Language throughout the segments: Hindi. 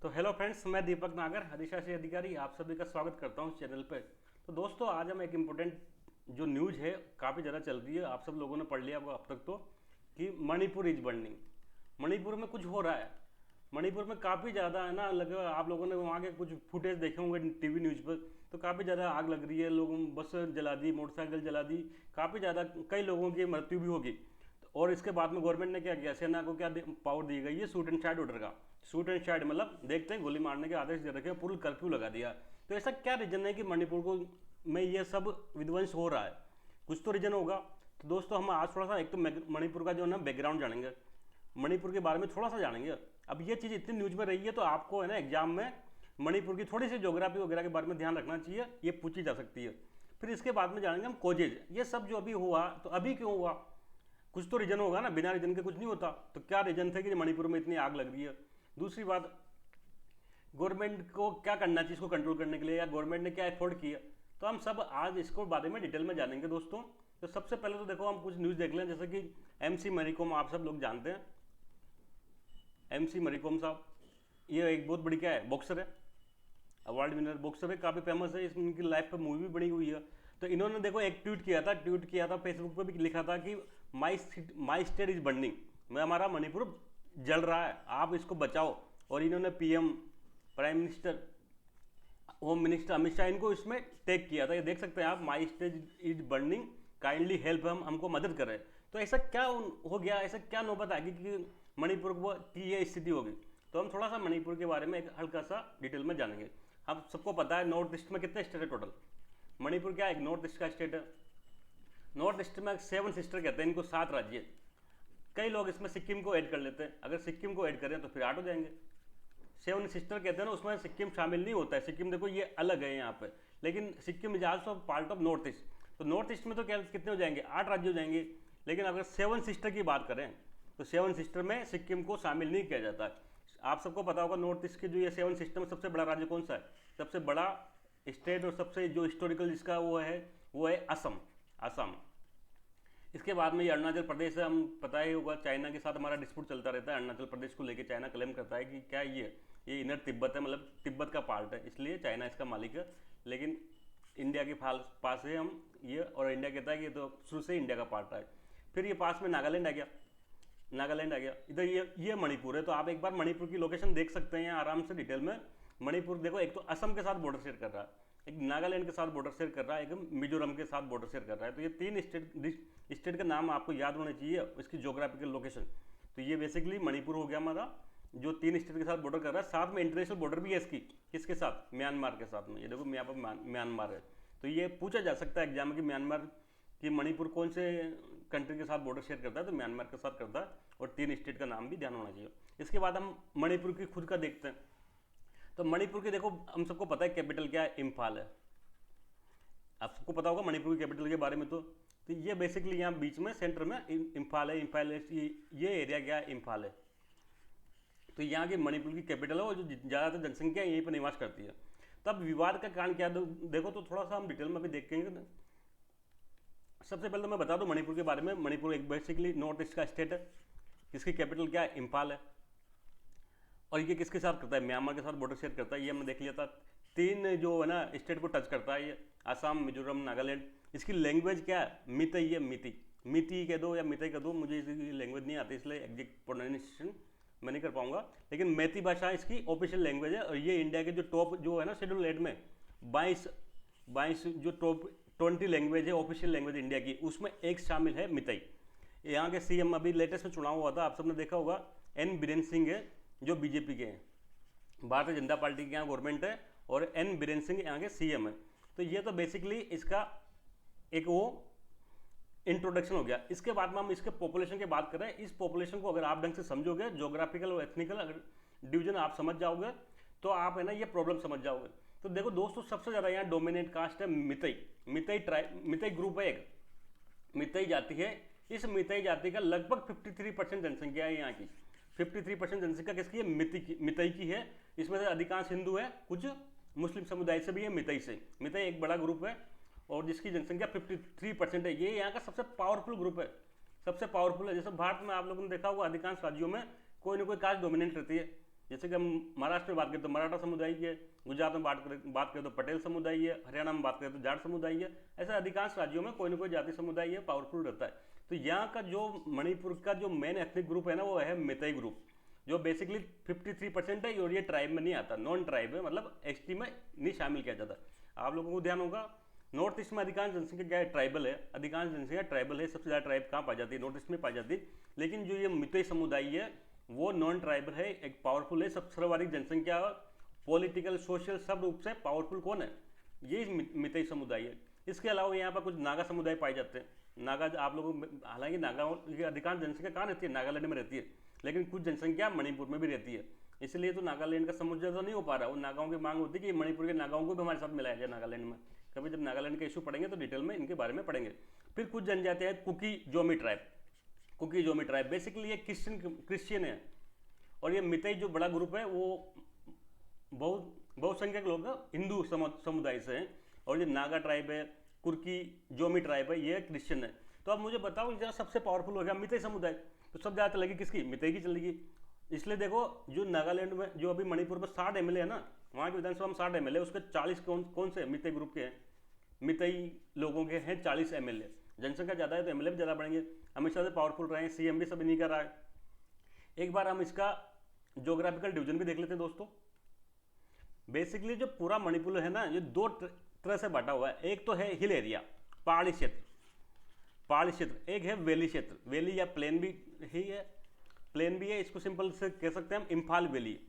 तो हेलो फ्रेंड्स, मैं दीपक नागर अधिशासी अधिकारी आप सभी का स्वागत करता हूँ चैनल पे। तो दोस्तों, आज हम एक इम्पोर्टेंट जो न्यूज़ है काफ़ी ज़्यादा चल रही है, आप सब लोगों ने पढ़ लिया होगा अब तक तो, कि मणिपुर इज बर्निंग। मणिपुर में कुछ हो रहा है। मणिपुर में काफ़ी ज़्यादा है ना, लग आप लोगों ने वहाँ के कुछ फुटेज देखे होंगे टीवी न्यूज़ पर, तो काफ़ी ज़्यादा आग लग रही है, लोगों बस जला दी, मोटरसाइकिल जला दी, काफ़ी ज़्यादा कई लोगों की मृत्यु भी होगी। और इसके बाद में गवर्नमेंट ने क्या किया, सेना को क्या पावर दी गई है, शूट एंड शाइट ऑर्डर का। शूट एंड शाइट मतलब देखते हैं, गोली मारने के आदेश दे रखे, पूर्ण कर्फ्यू लगा दिया। तो ऐसा क्या रीजन है कि मणिपुर को में ये सब विध्वंस हो रहा है? कुछ तो रीजन होगा। तो दोस्तों, हम आज थोड़ा सा एक तो मणिपुर का जो है ना बैकग्राउंड जानेंगे, मणिपुर के बारे में थोड़ा सा जानेंगे। अब ये चीज़ इतनी न्यूज में रही है तो आपको है ना एग्जाम में मणिपुर की थोड़ी सी ज्योग्राफी वगैरह के बारे में ध्यान रखना चाहिए, ये पूछी जा सकती है। फिर इसके बाद में जानेंगे हम कोजेज, ये सब जो अभी हुआ तो अभी क्यों हुआ, कुछ तो रीजन होगा ना, बिना रीजन के कुछ नहीं होता। तो क्या रीजन थे कि मणिपुर में इतनी आग लग रही है? दूसरी बात, गवर्नमेंट को क्या करना चाहिए इसको कंट्रोल करने के लिए, या गवर्नमेंट ने क्या एफर्ट किया, तो हम सब आज इसको बारे में डिटेल में जानेंगे दोस्तों। तो सबसे पहले तो देखो, हम कुछ न्यूज़ देख लें, जैसे कि MC मैरीकॉम, आप सब लोग जानते हैं MC मैरीकॉम साहब। ये एक बहुत बड़ी क्या है, बॉक्सर है, अवार्ड विनर बॉक्सर है, काफ़ी फेमस है, इसमें इनकी लाइफ पे मूवी भी बनी हुई है। तो इन्होंने देखो एक ट्वीट किया था फेसबुक पे भी लिखा था कि माई स्टेट इज बर्निंग, मैं हमारा मणिपुर जल रहा है, आप इसको बचाओ। और इन्होंने PM, prime minister, home minister Amit Shah, इनको इसमें टैग किया था। ये देख सकते हैं आप, my state is burning, kindly help, हम हमको मदद करें। तो ऐसा क्या हो गया, ऐसा क्या नौबत आ गई कि मणिपुर की ये स्थिति होगी? तो हम थोड़ा सा मणिपुर के बारे में एक हल्का सा डिटेल में जानेंगे। हम सबको पता है नॉर्थ ईस्ट में कितने स्टेट है टोटल। मणिपुर क्या एक नॉर्थ ईस्ट का स्टेट है। नॉर्थ ईस्ट में 7 सिस्टर कहते हैं इनको, 7 राज्य। कई लोग इसमें सिक्किम को ऐड कर लेते हैं, अगर सिक्किम को ऐड करें तो फिर 8 हो जाएंगे। 7 सिस्टर कहते हैं ना, उसमें सिक्किम शामिल नहीं होता है। सिक्किम देखो ये अलग है यहाँ पे, लेकिन Sikkim is also part of north east. तो नॉर्थ ईस्ट में तो क्या कितने हो जाएंगे, 8 राज्य हो जाएंगे। लेकिन अगर 7 सिस्टर की बात करें तो 7 सिस्टर में सिक्किम को शामिल नहीं किया जाता है। आप सबको पता होगा नॉर्थ ईस्ट के जो ये 7 सिस्टर में सबसे बड़ा राज्य कौन सा है, सबसे बड़ा स्टेट और सबसे जो हिस्टोरिकल जिसका वो है असम। असम। इसके बाद में ये अरुणाचल प्रदेश है। हम पता ही होगा, चाइना के साथ हमारा डिस्प्यूट चलता रहता है, अरुणाचल प्रदेश को लेकर चाइना क्लेम करता है कि क्या ये इनर तिब्बत है, मतलब तिब्बत का पार्ट है, इसलिए चाइना इसका मालिक है। लेकिन इंडिया के पास है हम ये, और इंडिया कहता है कि ये तो शुरू से इंडिया का पार्ट है। फिर ये पास में नागालैंड आ गया, नागालैंड आ गया इधर। ये मणिपुर है। तो आप एक बार मणिपुर की लोकेशन देख सकते हैं आराम से डिटेल में। मणिपुर देखो, एक तो असम के साथ बॉर्डर शेयर कर रहा है, एक नागालैंड के साथ बॉर्डर शेयर कर रहा है, एक मिजोरम के साथ बॉर्डर शेयर कर रहा है। तो ये 3 स्टेट का नाम आपको याद होना चाहिए, इसकी ज्योग्राफिकल लोकेशन। तो ये बेसिकली मणिपुर हो गया हमारा, जो 3 स्टेट के साथ बॉर्डर कर रहा है। साथ में इंटरनेशनल बॉर्डर भी है इसकी, किसके साथ, म्यांमार के साथ में। ये देखो यहाँ पर म्यांमार है। तो ये पूछा जा सकता है एग्जाम में कि म्यांमार कि मणिपुर कौन से कंट्री के साथ बॉर्डर शेयर करता है, तो म्यांमार के साथ करता है। और 3 स्टेट का नाम भी ध्यान होना चाहिए। इसके बाद हम मणिपुर की खुद का देखते हैं। तो मणिपुर की देखो, हम सबको पता है कैपिटल क्या है, इम्फाल है। आप सबको पता होगा मणिपुर की कैपिटल के बारे में। तो ये बेसिकली यहाँ बीच में सेंटर में इम्फाल है। इम्फाल ये एरिया क्या है, इम्फाल है। तो यहाँ की मणिपुर की कैपिटल है, और जो ज़्यादातर जनसंख्या यहीं पर निवास करती है। तब विवाद का कारण क्या देखो, तो थोड़ा सा हम डिटेल में भी देखेंगे। सबसे पहले तो मैं बता दूं मणिपुर के बारे में। मणिपुर एक बेसिकली नॉर्थ ईस्ट का स्टेट है। इसकी कैपिटल क्या है, इम्फाल है। और ये किसके साथ करता है, म्यांमार के साथ बॉर्डर शेयर करता है। ये हमने देख लिया था। 3 जो है ना स्टेट को टच करता है ये, असम, मिजोरम, नागालैंड। इसकी लैंग्वेज क्या है, मितई है। मिती कह दो या मितई कह दो, मुझे इसकी लैंग्वेज नहीं आती, इसलिए एग्जैक्ट प्रोनाउंसिएशन मैं नहीं कर पाऊंगा। लेकिन मैती भाषा इसकी ऑफिशियल लैंग्वेज है। और ये इंडिया के जो टॉप जो है ना शेड्यूल 8 में 22 जो टॉप 20 लैंग्वेज है, ऑफिशियल लैंग्वेज इंडिया की, उसमें एक शामिल है मितई। यहाँ के CM अभी लेटेस्ट में चुनाव हुआ था, आप सबने देखा होगा, N बीरेन सिंह है, जो BJP के हैं, भारतीय जनता पार्टी की यहाँ गवर्नमेंट है। और N बीरेन सिंह यहाँ के CM है। तो ये तो बेसिकली इसका एक वो इंट्रोडक्शन हो गया। इसके बाद में हम इसके पॉपुलेशन की बात करें। इस पॉपुलेशन को अगर आप ढंग से समझोगे, ज्योग्राफिकल और एथनिकल अगर डिवीजन आप समझ जाओगे, तो आप है ना ये प्रॉब्लम समझ जाओगे। तो देखो दोस्तों, सबसे ज़्यादा यहाँ डोमिनेट कास्ट है मितई। मितई ग्रुप है एक, मितई जाति है। इस मितई जाति का लगभग 53% जनसंख्या है यहाँ की। 53% जनसंख्या किसकी है, मितई की है। इसमें से अधिकांश हिंदू है, कुछ मुस्लिम समुदाय से भी है, मितई से। मितई एक बड़ा ग्रुप है और जिसकी जनसंख्या 53% है। ये यहाँ का सबसे पावरफुल ग्रुप है, सबसे पावरफुल है। जैसे भारत में आप लोगों ने देखा होगा, अधिकांश राज्यों में कोई ना कोई कास्ट डोमिनेंट रहती है। जैसे कि हम महाराष्ट्र में बात करें तो मराठा समुदाय की है, गुजरात में बात करें तो पटेल समुदाय है, हरियाणा में बात करें तो जाट समुदाय है। ऐसे अधिकांश राज्यों में कोई ना कोई जाति समुदाय है पावरफुल रहता है। तो यहाँ का जो मणिपुर का जो मेन एथनिक ग्रुप है ना, वो है मितई ग्रुप, जो बेसिकली 53% है, और ये ट्राइब में नहीं आता, नॉन ट्राइब है, मतलब एसटी में नहीं शामिल किया जाता। आप लोगों को ध्यान होगा नॉर्थ ईस्ट में अधिकांश जनसंख्या क्या है, ट्राइबल है, अधिकांश जनसंख्या ट्राइबल है। सबसे ज़्यादा ट्राइब कहाँ पाई जाती है, नॉर्थ ईस्ट में पाई जाती है। लेकिन जो ये मितई समुदाय है वो नॉन ट्राइबल है, एक पावरफुल है, सब सर्वाधिक जनसंख्या, पॉलिटिकल सोशल सब रूप से पावरफुल कौन है, ये मितई समुदाय है। इसके अलावा यहाँ पर कुछ नागा समुदाय पाए जाते हैं। नागा आप लोगों, हालांकि नागाओं की अधिकांश जनसंख्या कहाँ रहती है, नागालैंड में रहती है, लेकिन कुछ जनसंख्या मणिपुर में भी रहती है। इसलिए तो नागालैंड का समझौता तो नहीं हो पा रहा। वो नागाओं की मांग होती है कि मणिपुर के नागाओं को भी हमारे साथ मिलाया जाए नागालैंड में। कभी जब नागालैंड के इशू पढ़ेंगे तो डिटेल में इनके बारे में पढ़ेंगे। फिर कुछ जनजातियाँ हैं Kuki Zomi tribe. Kuki Zomi tribe basically ये क्रिश्चियन है, और ये मितई जो बड़ा ग्रुप है वो बहुसंख्यक लोग हिंदू समुदाय से हैं, और ये नागा ट्राइब है, कुर्की जोमी ट्राइब है, ये क्रिश्चियन है। तो अब मुझे बताओ जहाँ सबसे पावरफुल हो गया मितई समुदाय, तो सब ज़्यादा चलेगी किसकी, मितई की चलेगी। इसलिए देखो जो नागालैंड में, जो अभी मणिपुर में 60 MLA है ना, वहाँ की विधानसभा में 60 MLA, उसके 40 कौन से मितई ग्रुप के हैं, मितई लोगों के हैं 40 MLA। जनसंख्या ज़्यादा है तो MLA भी ज़्यादा बढ़ेंगे। हमेशा से पावरफुल रहे हैं, CM भी सब नहीं कर रहा है। एक बार हम इसका ज्योग्राफिकल डिवीजन भी देख लेते हैं दोस्तों। बेसिकली जो पूरा मणिपुर है ना, ये दो तरह से बांटा हुआ है। एक तो है हिल एरिया, पहाड़ी क्षेत्र, पहाड़ी क्षेत्र। एक है वैली क्षेत्र, वैली या प्लेन भी ही है, प्लेन भी है, इसको सिंपल से कह सकते हैं हम इम्फाल वैली।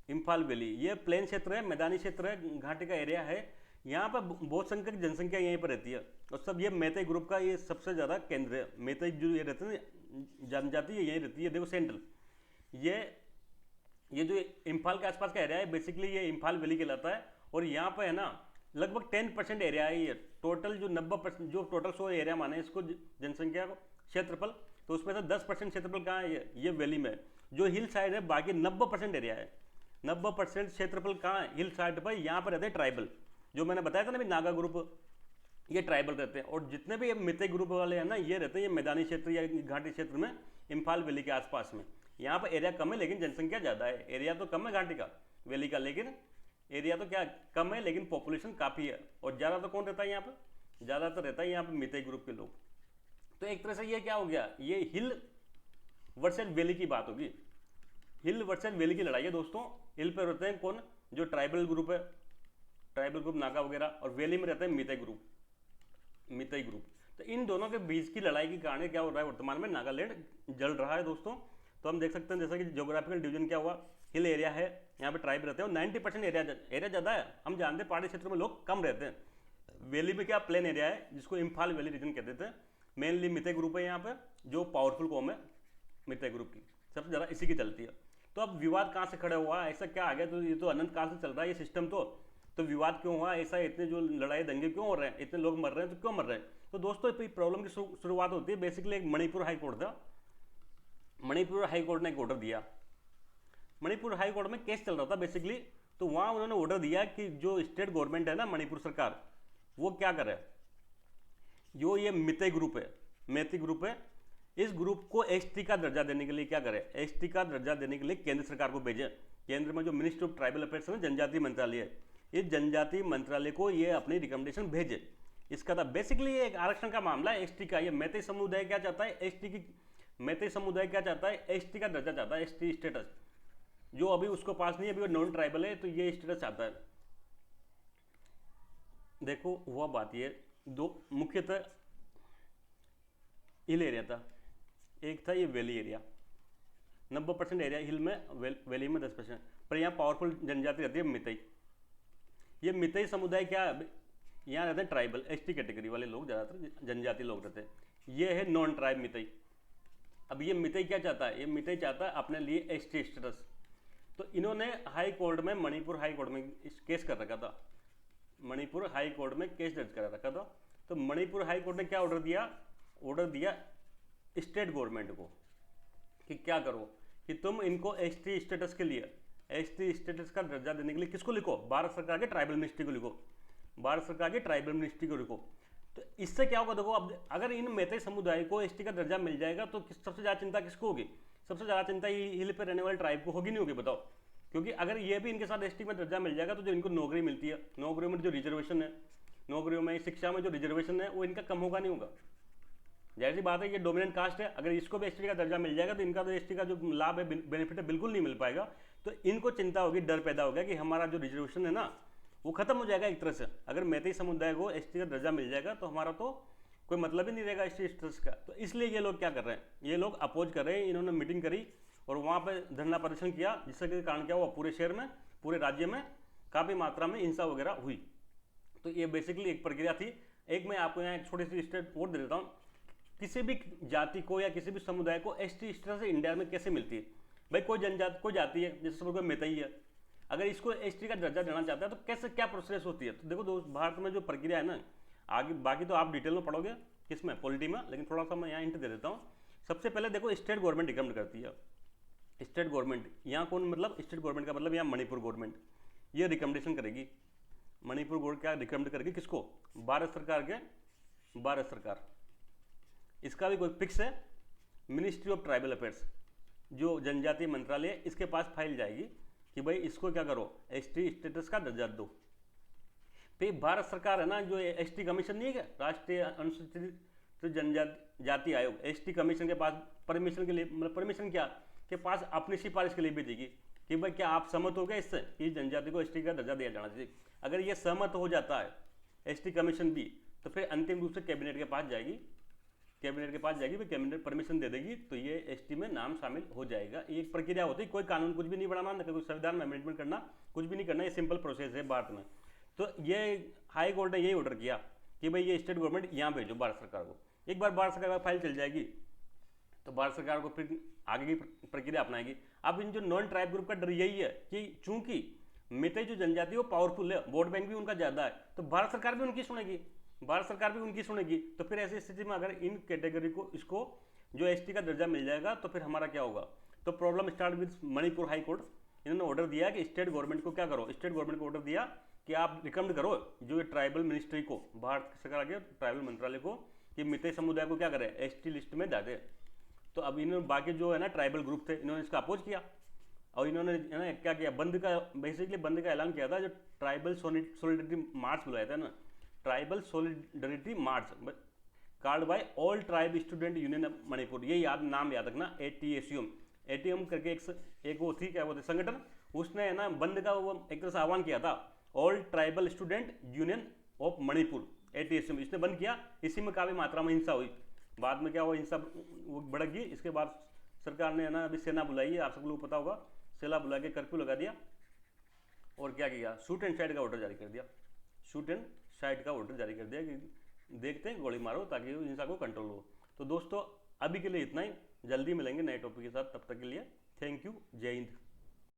इम्फाल वैली ये प्लेन क्षेत्र है, मैदानी क्षेत्र है, घाटी का एरिया है। यहाँ पर बहुत संख्यक जनसंख्या यहीं पर रहती है, और सब ये मैतई ग्रुप का ये सबसे ज़्यादा केंद्र है। मैतई जो ये रहते हैं जनजाति यहीं रहती है। देखो सेंट्रल ये जो इम्फाल के आसपास का एरिया है, बेसिकली ये इम्फाल वैली कहलाता है। और यहाँ पर है ना लगभग 10% एरिया है ये टोटल, जो 90% जो टोटल 100 एरिया माने इसको जनसंख्या को, क्षेत्रफल, तो उसमें से 10% क्षेत्रफल कहाँ है, ये वैली में। जो हिल साइड है बाकी 90% एरिया है, 90% क्षेत्रफल कहाँ है, हिल साइड पर। यहाँ पर रहते हैं ट्राइबल, जो मैंने बताया था ना भी नागा ग्रुप, ये ट्राइबल रहते हैं। और जितने भी ये मितई ग्रुप वाले हैं ना, ये रहते हैं ये मैदानी क्षेत्र या घाटी क्षेत्र में, इम्फाल वैली के आसपास में। यहाँ पर एरिया कम है लेकिन जनसंख्या ज़्यादा है। एरिया तो कम है घाटी का, वैली का, लेकिन एरिया तो क्या कम है, लेकिन पॉपुलेशन काफ़ी है। और ज़्यादा तो कौन रहता है यहाँ पर, ज़्यादातर रहता है यहाँ पर मितई ग्रुप के लोग। तो एक तरह से ये क्या हो गया, ये हिल वर्सेस वैली की बात होगी। हिल वर्सेस वैली की लड़ाई है दोस्तों। हिल पे रहते हैं कौन, जो ट्राइबल ग्रुप है, ट्राइबल ग्रुप नागा वगैरह, और वैली में रहते हैं मितई ग्रुप, मितई ग्रुप। तो इन दोनों के बीच की लड़ाई के कारण क्या हो रहा है, वर्तमान में नागालैंड जल रहा है दोस्तों। तो हम देख सकते हैं जैसा कि ज्योग्राफिकल डिवीजन क्या हुआ, हिल एरिया है, यहाँ पे ट्राइब रहते हैं, और 90% एरिया ज़्यादा है। हम जानते हैं पहाड़ी क्षेत्रों में लोग कम रहते हैं। वैली में क्या प्लेन एरिया है, जिसको इम्फाल वैली रीजन कहते थे। मेनली मितई ग्रुप है यहाँ पे, जो पावरफुल कौम है मितई ग्रुप की, सबसे ज़्यादा इसी की चलती है। तो अब विवाद कहाँ से खड़ा हुआ, ऐसा क्या आ गया, तो ये तो अनंत काल से चल रहा है ये सिस्टम। तो विवाद क्यों हुआ ऐसा, इतने जो लड़ाई दंगे क्यों हो रहे हैं, इतने लोग मर रहे हैं, तो क्यों मर रहे हैं। तो दोस्तों प्रॉब्लम की शुरुआत होती है बेसिकली एक मणिपुर हाई कोर्ट था। मणिपुर हाई कोर्ट ने एक ऑर्डर दिया, मणिपुर हाई कोर्ट में केस चल रहा था बेसिकली। तो वहाँ उन्होंने ऑर्डर दिया कि जो स्टेट गवर्नमेंट है ना, मणिपुर सरकार, वो क्या करे, जो ये मितई ग्रुप है, मैती ग्रुप है, इस ग्रुप को एसटी का दर्जा देने के लिए क्या करे, एसटी का दर्जा देने के लिए केंद्र सरकार को भेजे। केंद्र में जो मिनिस्ट्री ऑफ ट्राइबल अफेयर्स है, जनजातीय मंत्रालय है, इस जनजातीय मंत्रालय को ये अपनी रिकमेंडेशन भेजे। इसका था बेसिकली ये एक आरक्षण का मामला है एसटी का। ये मैती समुदाय क्या चाहता है, एसटी की, मैती समुदाय क्या चाहता है, एसटी का दर्जा चाहता है, एसटी स्टेटस, जो अभी उसको पास नहीं है, अभी वो नॉन ट्राइबल है, तो ये स्टेटस चाहता है। देखो हुआ बात ये, दो मुख्यतः हिल एरिया था, एक था ये वैली एरिया। 90% एरिया हिल में, वैली में 10%। पर यहाँ पावरफुल जनजाति रहती है मितई। ये मितई समुदाय क्या, यहाँ रहते हैं ट्राइबल एसटी कैटेगरी वाले लोग, ज़्यादातर जनजाति लोग रहते हैं। ये है नॉन ट्राइब मितई। अब ये मितई क्या चाहता है, ये मितई चाहता है अपने लिए एसटी स्टेटस। तो इन्होंने हाई कोर्ट में, मणिपुर हाई कोर्ट में केस कर रखा था, मणिपुर हाई कोर्ट में केस दर्ज करा रखा था। तो मणिपुर हाई कोर्ट ने क्या ऑर्डर दिया, ऑर्डर दिया स्टेट गवर्नमेंट को कि क्या करो, कि तुम इनको एसटी स्टेटस के लिए, एसटी स्टेटस का दर्जा देने के लिए किसको लिखो, भारत सरकार के ट्राइबल मिनिस्ट्री को लिखो, भारत सरकार की ट्राइबल मिनिस्ट्री को लिखो। तो इससे क्या होगा, देखो अब अगर इन मैतई समुदाय को एसटी का दर्जा मिल जाएगा तो सबसे ज़्यादा चिंता किसको होगी, सबसे ज़्यादा चिंता ये हिल पे रहने वाले ट्राइब को होगी नहीं होगी बताओ? क्योंकि अगर ये भी इनके साथ एसटी में दर्जा मिल जाएगा तो जो इनको नौकरी मिलती है, नौकरियों में जो रिजर्वेशन है, नौकरियों में शिक्षा में जो रिजर्वेशन है वो इनका कम होगा नहीं होगा? जाहिर सी बात है ये डोमिनेंट कास्ट है, अगर इसको भी एसटी का दर्जा मिल जाएगा तो इनका तो एसटी का जो लाभ है, बेनिफिट है, बिल्कुल नहीं मिल पाएगा। तो इनको चिंता होगी, डर पैदा होगा कि हमारा जो रिजर्वेशन है ना वो खत्म हो जाएगा एक तरह से। अगर मैतेई समुदाय को एसटी का दर्जा मिल जाएगा तो हमारा तो कोई मतलब ही नहीं रहेगा एसटी स्टेटस का। तो इसलिए ये लोग क्या कर रहे हैं, ये लोग अपोज कर रहे हैं। इन्होंने मीटिंग करी और वहाँ पर धरना प्रदर्शन किया, जिसके कारण क्या हुआ, पूरे शहर में, पूरे राज्य में काफ़ी मात्रा में हिंसा वगैरह हुई। तो ये बेसिकली एक प्रक्रिया थी। एक मैं आपको यहाँ एक छोटी सी स्टेट और दे देता हूँ, किसी भी जाति को या किसी भी समुदाय को एसटी स्टेटस इंडिया में कैसे मिलती है। भाई कोई जनजाति, कोई जाति है, जैसे कोई मैतेई है, अगर इसको एसटी का दर्जा देना चाहता है तो कैसे क्या प्रोसेस होती है? तो देखो दोस्त, भारत में जो प्रक्रिया है ना, आगे बाकी तो आप डिटेल में पढ़ोगे किसमें, पॉलिटी में, लेकिन थोड़ा सा मैं यहाँ हिंट दे देता हूँ। सबसे पहले देखो स्टेट गवर्नमेंट रिकमेंड करती है। स्टेट गवर्नमेंट यहाँ कौन, मतलब स्टेट गवर्नमेंट का मतलब यहाँ मणिपुर गवर्नमेंट, ये रिकमेंडेशन करेगी। मणिपुर गवर्नमेंट क्या रिकमेंड करेगी, किसको? भारत सरकार के, भारत सरकार। इसका भी कोई फिक्स है, मिनिस्ट्री ऑफ ट्राइबल अफेयर्स, जो जनजातीय मंत्रालय है, इसके पास फाइल जाएगी कि भाई इसको क्या करो, एसटी स्टेटस का दर्जा दो। तो भारत सरकार है ना, जो एसटी कमीशन नहीं है क्या, राष्ट्रीय अनुसूचित जनजाति आयोग, एसटी कमीशन के पास परमिशन के लिए, मतलब परमिशन क्या के पास अपनी सिफारिश के लिए भेजेगी कि भाई क्या आप सहमत हो गए इससे कि जनजाति को एसटी का दर्जा दिया जाना चाहिए। अगर ये सहमत हो जाता है एसटी कमीशन भी, तो फिर अंतिम रूप से कैबिनेट के पास जाएगी, कैबिनेट के पास जाएगी, फिर कैबिनेट परमिशन दे देगी, तो ये एसटी में नाम शामिल हो जाएगा। ये एक प्रक्रिया होती है, कोई कानून कुछ भी नहीं बनाना, न कोई संविधान में अमेंडमेंट करना, कुछ भी नहीं करना, ये सिंपल प्रोसेस है भारत में। तो ये हाई कोर्ट ने यही ऑर्डर किया कि भाई ये स्टेट गवर्नमेंट यहाँ भेजो भारत सरकार को। एक बार भारत सरकार का फाइल चल जाएगी तो भारत सरकार को फिर आगे की प्रक्रिया अपनाएगी। अब इन जो नॉन ट्राइब ग्रुप का डर यही है कि चूंकि मैतेई जो जनजाति है वो पावरफुल है, वोट बैंक भी उनका ज़्यादा है, तो भारत सरकार भी उनकी सुनेगी, भारत सरकार भी उनकी सुनेगी। तो फिर ऐसी स्थिति में अगर इन कैटेगरी को, इसको जो एसटी का दर्जा मिल जाएगा तो फिर हमारा क्या होगा? तो problem start with Manipur high court. इन्होंने ऑर्डर दिया कि स्टेट गवर्नमेंट को क्या करो, स्टेट गवर्नमेंट को ऑर्डर दिया कि आप रिकमेंड करो जो ट्राइबल मिनिस्ट्री को, भारत सरकार के ट्राइबल मंत्रालय को, कि मैतेई समुदाय को क्या करें, एसटी लिस्ट में डाले। तो अब इन्होंने बाकी जो है ना ट्राइबल ग्रुप थे, इन्होंने इसका अपोज किया और इन्होंने है ना क्या किया, बंद का, बेसिकली बंद का ऐलान किया था। जो ट्राइबल सोलिडरिटी मार्च बुलाया था ना, tribal solidarity march called by all tribe student union Manipur, ये याद, नाम याद रखना, ATSUM, ATM करके एक वो थी, क्या बोलते संगठन, उसने है ना बंद का वो एक तरह से आह्वान किया था, all tribal student union of Manipur, ATSUM, इसने बंद किया। इसी में काफ़ी मात्रा में हिंसा हुई। बाद में क्या हुआ, हिंसा वो भड़क गई। इसके बाद सरकार ने है ना अभी सेना बुलाई है, आप सब लोग पता होगा, सेना बुला के कर्फ्यू लगा दिया और क्या किया, शूट एंड साइड का ऑर्डर जारी कर दिया, शूट एंड साइड का ऑर्डर जारी कर दिया कि देखते हैं गोली मारो ताकि हिंसा को कंट्रोल हो। तो दोस्तों अभी के लिए इतना ही, जल्दी मिलेंगे नए टॉपिक के साथ, तब तक के लिए थैंक यू, जय हिंद।